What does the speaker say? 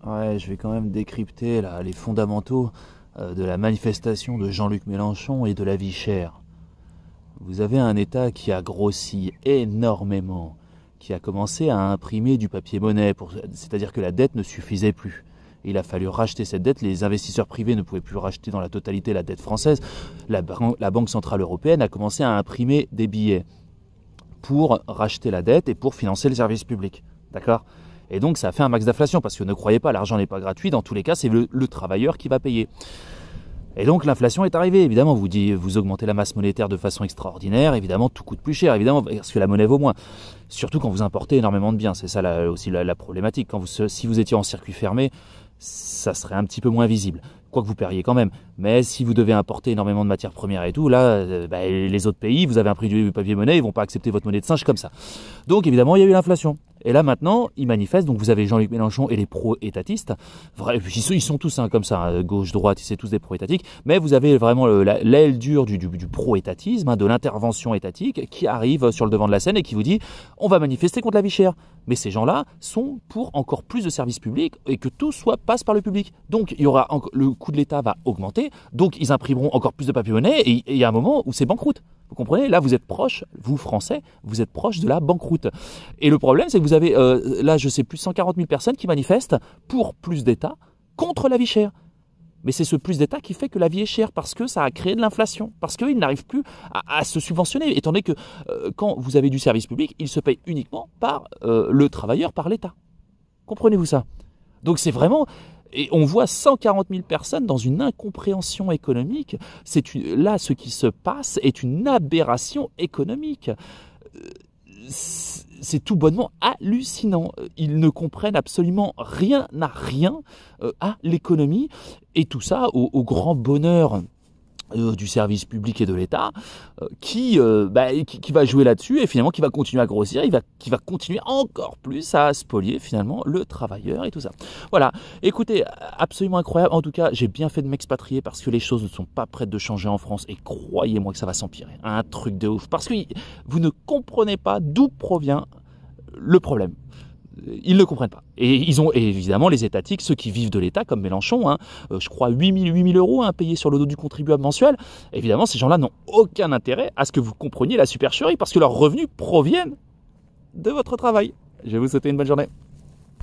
Ouais, je vais quand même décrypter là, les fondamentaux de la manifestation de Jean-Luc Mélenchon et de la vie chère. Vous avez un État qui a grossi énormément, qui a commencé à imprimer du papier-monnaie, c'est-à-dire que la dette ne suffisait plus. Il a fallu racheter cette dette, les investisseurs privés ne pouvaient plus racheter dans la totalité la dette française. La Banque Centrale Européenne a commencé à imprimer des billets pour racheter la dette et pour financer le service public. D'accord ? Et donc ça a fait un max d'inflation, parce que ne croyez pas, l'argent n'est pas gratuit, dans tous les cas c'est le travailleur qui va payer. Et donc l'inflation est arrivée, évidemment, vous augmentez la masse monétaire de façon extraordinaire, évidemment tout coûte plus cher, évidemment, parce que la monnaie vaut moins. Surtout quand vous importez énormément de biens, c'est ça aussi la problématique. Si vous étiez en circuit fermé, ça serait un petit peu moins visible. Quoi que vous paieriez quand même. Mais si vous devez importer énormément de matières premières et tout, là, les autres pays, vous avez un prix du papier-monnaie, ils vont pas accepter votre monnaie de singe comme ça. Donc évidemment, il y a eu l'inflation. Et là maintenant, ils manifestent, donc vous avez Jean-Luc Mélenchon et les pro-étatistes, ils sont tous comme ça, gauche, droite, c'est tous des pro-étatiques, mais vous avez vraiment l'aile dure du pro-étatisme, de l'intervention étatique, qui arrive sur le devant de la scène et qui vous dit « on va manifester contre la vie chère ». Mais ces gens-là sont pour encore plus de services publics et que tout passe par le public. Donc le coût de l'État va augmenter, donc ils imprimeront encore plus de papier-monnaie et il y a un moment où c'est banqueroute. Vous comprenez? Là, vous êtes proche, vous Français, vous êtes proche de la banqueroute. Et le problème, c'est que vous avez, là, je sais, plus de 140 000 personnes qui manifestent pour plus d'État contre la vie chère. Mais c'est ce plus d'État qui fait que la vie est chère, parce que ça a créé de l'inflation, parce qu'ils n'arrivent plus à se subventionner, étant donné que quand vous avez du service public, il se paye uniquement par le travailleur, par l'État. Comprenez-vous ça? Donc c'est vraiment... Et on voit 140 000 personnes dans une incompréhension économique. Là, ce qui se passe est une aberration économique. C'est tout bonnement hallucinant. Ils ne comprennent absolument rien à l'économie. Et tout ça au grand bonheur du service public et de l'État, qui va jouer là-dessus et finalement qui va continuer à grossir, qui va continuer encore plus à spolier finalement le travailleur et tout ça. Voilà, écoutez, absolument incroyable. En tout cas, j'ai bien fait de m'expatrier parce que les choses ne sont pas prêtes de changer en France et croyez-moi que ça va s'empirer. Un truc de ouf. Parce que vous ne comprenez pas d'où provient le problème. Ils ne comprennent pas. Et évidemment les étatiques, ceux qui vivent de l'État, comme Mélenchon, je crois 8 000 euros payés sur le dos du contribuable mensuel. Évidemment, ces gens-là n'ont aucun intérêt à ce que vous compreniez la supercherie, parce que leurs revenus proviennent de votre travail. Je vais vous souhaiter une bonne journée.